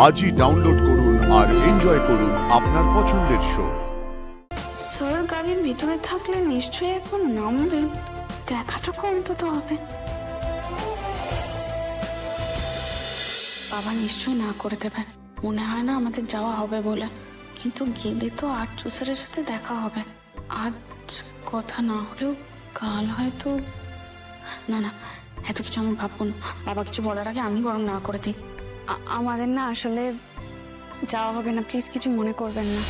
আজই ডাউনলোড করুন আর এনজয় করুন আপনার পছন্দের শো। স্যার গাড়ির ভিতরে থাকলে নিশ্চয়ই এখন নামবেন, দেখাটুকু অন্তত হবে। বাবা নিশ্চয়ই না করে দেবেন, মনে হয় না আমাদের যাওয়া হবে বলে। কিন্তু গেলে তো আর্য স্যারের সাথে দেখা হবে। আজ কথা না হলেও কাল হয়তো। না না, এত কিছু আমি ভাববো না। বাবা কিছু বলার আগে আমি বরং না করে দিই। আমাদের না আসলে যাওয়া হবে না, প্লিজ কিছু মনে করবেন না।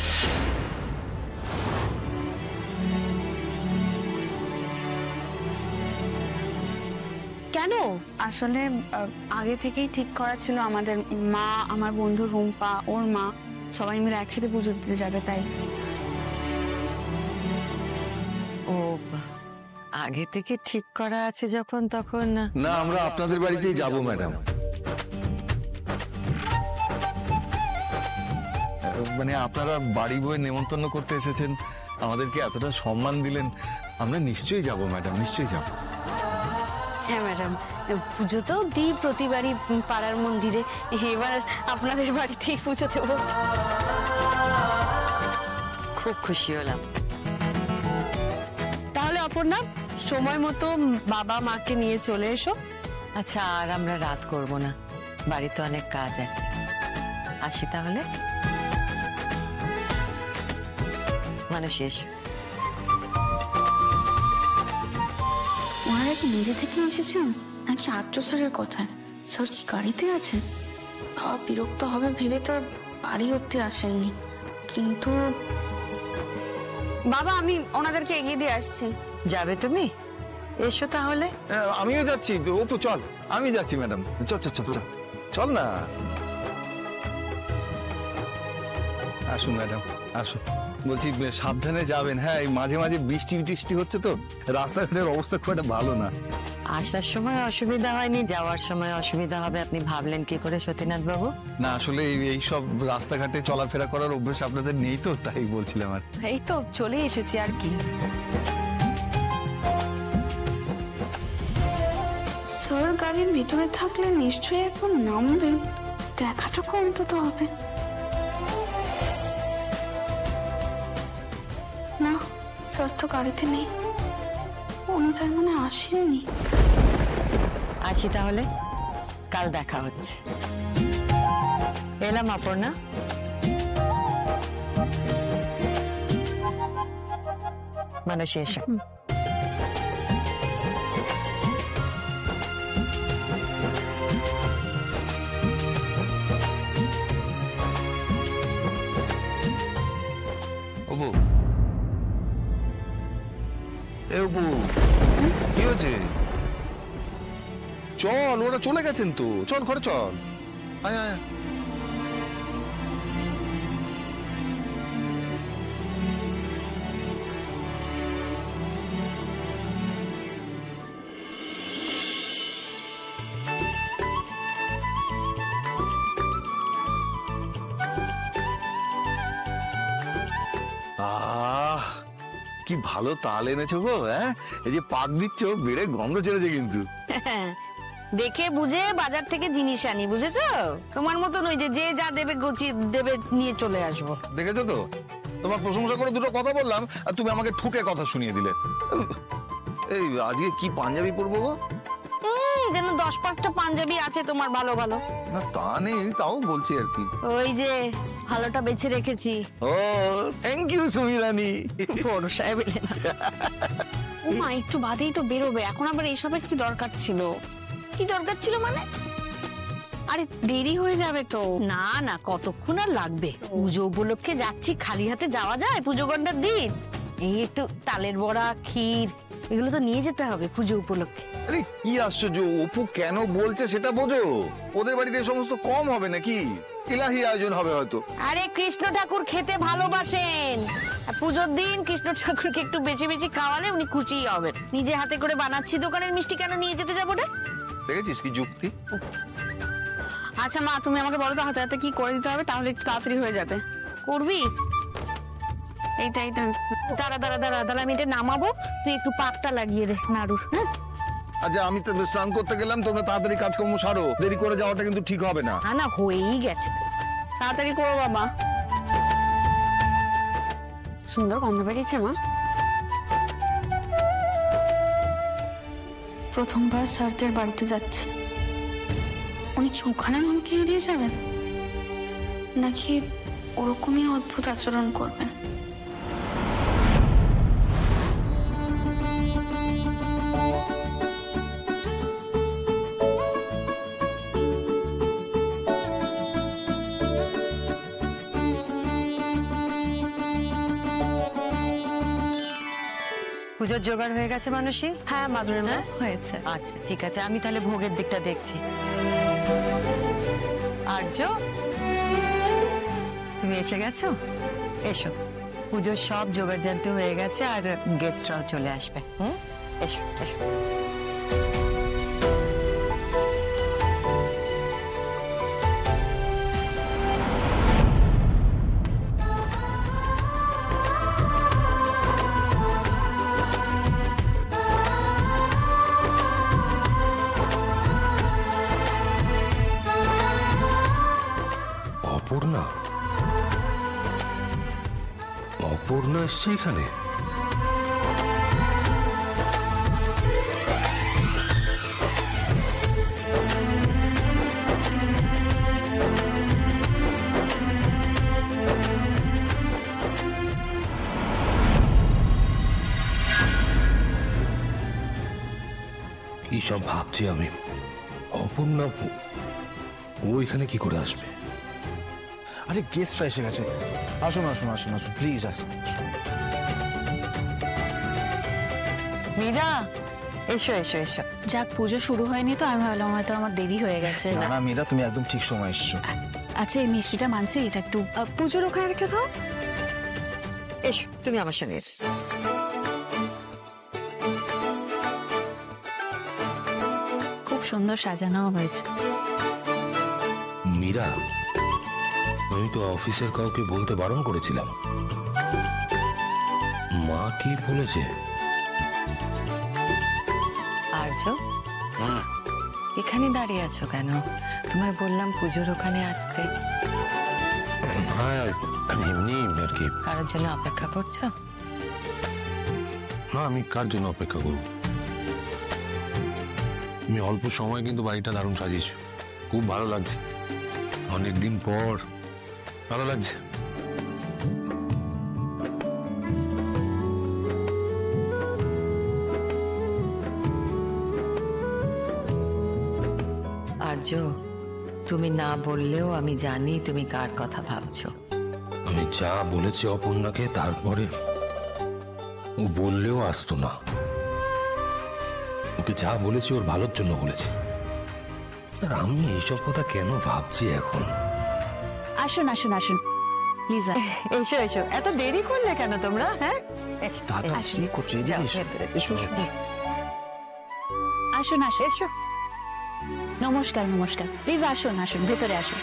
কেন? আসলে আগে থেকেই ঠিক করা ছিল আমাদের। মা, আমার বন্ধু রুম্পা, ওর মা সবাই মিলে একসাথে পুজো দিতে যাবে, তাই। ও আগে থেকে ঠিক করা আছে যখন, তখন না, আমরা আপনাদের বাড়িতেই যাব ম্যাডাম। মানে আপনারা বাড়ি বয়ে নেমন্তন্ন করতে এসেছেন, আমাদেরকে এতটা সম্মান দিলেন, আমরা নিশ্চয়ই যাব ম্যাডাম, নিশ্চয়ই যাব। হ্যাঁ ম্যাডাম, পুজো তো দিই প্রতিবারই পাড়ার মন্দিরে, এবার আপনাদের বাড়িতেই পুজো দেব। খুব খুশি হলাম। তাহলে অপর্ণা, সময় মতো বাবা মাকে নিয়ে চলে এসো। আচ্ছা, আর আমরা রাত করব না, বাড়িতে অনেক কাজ আছে। আসি তাহলে। মানুষ এসো। ওনারা কি নিজে থেকে এসেছেন নাকি আর্য স্যারের কথায়? স্যার কি গাড়িতে আছেন? বাবা বিরক্ত হবে ভেবে তো বাড়ি অব্দি আসেননি। কিন্তু বাবা, আমি ওনাদেরকে এগিয়ে দিয়ে আসছি। যাবে তুমি? এসো তাহলে। আমিও যাচ্ছি। অপু চল, আমি যাচ্ছি ম্যাডাম। চল চল চল চল চল না। আসুন ম্যাডাম, আসুন। বলছি সাবধানে যাবেন। হ্যাঁ, এই মাঝে মাঝে বৃষ্টি টিষ্টি হচ্ছে তো, রাস্তাঘাটের অবস্থা খুব একটা ভালো না। আসার সময় অসুবিধা হয়নি, যাওয়ার সময় অসুবিধা হবে আপনি ভাবলেন কি করে সতীনাথ বাবু? না, আসলে এই সব রাস্তাঘাটে চলাফেরা করার অভ্যেস আপনাদের নেই তো, তাই বলছিলাম আর। এই তো চলে এসেছি, আর কি। স্যার গাড়ির ভিতরে থাকলে নিশ্চয়ই এখন নামবেন, দেখাটুকু অন্তত হবে। না, স্যার তো গাড়িতে নেই, উনি তার মানে আসেননি। আসি তাহলে, কাল দেখা হচ্ছে। এলাম অপর্ণা। মানুষ এসো। অপু, এ অপু, কি হয়েছে? চল, ওরা চলে গেছেন তো, চল ঘরে চল। আয় আয়। কি ভালো তাল এনেছো গো। হ্যাঁ, এই যে পাক দিচ্ছ, বেড়ে গন্ধ ছেড়েছে কিন্তু। দেখে বুঝে বাজার থেকে জিনিস আনি, বুঝেছো? তোমার মতন ওই যে যা দেবে গুছিয়ে দেবে, নিয়ে চলে আসবো। দেখেছো তো, তোমার প্রশংসা করে দুটো কথা বললাম আর তুমি আমাকে ঠুকে কথা শুনিয়ে দিলে। এই আজকে কি পাঞ্জাবি পরবো গো? যেন 10-5টা পাঞ্জাবি আছে তোমার ভালো ভালো। না তা নেই, তাও বলছি আর কি। ওই যে ভালোটা বেছে রেখেছি। ও থ্যাংক ইউ সুমিরানি। ভরসায় বেলে না। ও মা, একটু বাদেই তো বেরোবে, এখন আবার এইসবের কি দরকার ছিল? কি দরকার ছিল মানে? আরে দেরি হয়ে যাবে তো। না না, কতক্ষণ আর লাগবে? পুজো উপলক্ষে যাচ্ছি, খালি হাতে যাওয়া যায় পুজো ঘন্টার দিন? এই একটু তালের বড়া, ক্ষীর, এগুলো তো নিয়ে যেতে হবে পুজো উপলক্ষে। আরে কি আশ্চর্য, অপু কেন বলছে সেটা বোঝো। ওদের বাড়িতে এই সমস্ত কম হবে নাকি? ইলাহি আয়োজন হবে হয়তো। আরে কৃষ্ণ ঠাকুর খেতে ভালোবাসেন, পুজোর দিন কৃষ্ণ ঠাকুরকে একটু বেশি বেশি খাওয়ালে উনি খুশি হবেন। নিজে হাতে করে বানাচ্ছি, দোকানের মিষ্টি কেন নিয়ে যেতে যাবো রে? দেখেছিস কি যুক্তি। আচ্ছা মা, তুমি আমাকে বলো তো হাতে হাতে কি করে দিতে হবে, তাহলে একটু তাড়াতাড়ি হয়ে যাবে। করবি? এইটা দাঁড়া দাঁড়া দাঁড়া দাঁড়া, আমি এটা নামাবো, তুই একটু পাকটা লাগিয়ে দে নাড়ুর। হ্যাঁ আচ্ছা আমি তো স্নান করতে গেলাম, তোমরা তাড়াতাড়ি কাজকর্ম সারো, দেরি করে যাওয়াটা কিন্তু ঠিক হবে না। না না হয়েই গেছে, তাড়াতাড়ি করো বাবা। সুন্দর গন্ধ বেরিয়েছে মা। প্রথমবার স্যারদের বাড়িতে যাচ্ছি, উনি কি ওখানে আমাকে এড়িয়ে যাবেন, নাকি ওরকমই অদ্ভুত আচরণ করবেন? পুজোর জোগাড় হয়ে গেছে মানসী? হ্যাঁ মাধুরী মা, হয়েছে। আচ্ছা ঠিক আছে, আমি তাহলে ভোগের দিকটা দেখছি। আর্য, তুমি এসে গেছো? এসো, পুজোর সব জোগাড়জান্তি হয়ে গেছে, আর গেস্টরাও চলে আসবে। এসো এসো। অপর্ণা, অপর্ণা এসছে এখানে? কি সব ভাবছি আমি। অপর্ণা ও এখানে কি করে আসবে? আরে গেস্টরা এসে গেছে, আসুন আসুন আসুন আসুন প্লিজ আসুন। মীরা, এসো এসো এসো। যাক, পুজো শুরু হয়নি তো আমি ভাবলাম হয়তো আমার দেরি হয়ে গেছে। না না মীরা, তুমি একদম ঠিক সময় এসছো। আচ্ছা এই মিষ্টিটা মানছি, এটা একটু পুজোর ওখানে রেখে খাও। এসো, তুমি আমার সঙ্গে এসো। খুব সুন্দর সাজানো হয়েছে। মীরা, আমি তো অফিসের কাউকে বলতে বারণ করেছিলাম। মা কি বলেছে? আর্য, এখানে দাঁড়িয়ে আছো কেন? তোমায় বললাম পুজোর ওখানে আসতে। হ্যাঁ এমনি আর কি। কারোর জন্য অপেক্ষা করছো? না, আমি কার জন্য অপেক্ষা করব? আমি অল্প সময় কিন্তু বাড়িটা দারুণ সাজিয়েছি, খুব ভালো লাগছে। অনেকদিন পর ভালো লাগছে। আর্য, তুমি না বললেও আমি জানি তুমি কার কথা ভাবছো। আমি যা বলেছি অপর্ণাকে, তারপরে ও বললেও আসতো না। ওকে যা বলেছি ওর ভালোর জন্য বলেছি। আর আমি এইসব কথা কেন ভাবছি এখন? আসুন আসুন আসুন প্লিজ। এসো এসো, এত দেরি করলে কেন তোমরা? হ্যাঁ এসো। দাদা এসো। কি করছো? এদিকে যাও, এসো। ভেতরে। এসো এসো। আসুন আসুন। এসো। নমস্কার নমস্কার, প্লিজ আসুন আসুন, ভেতরে আসুন।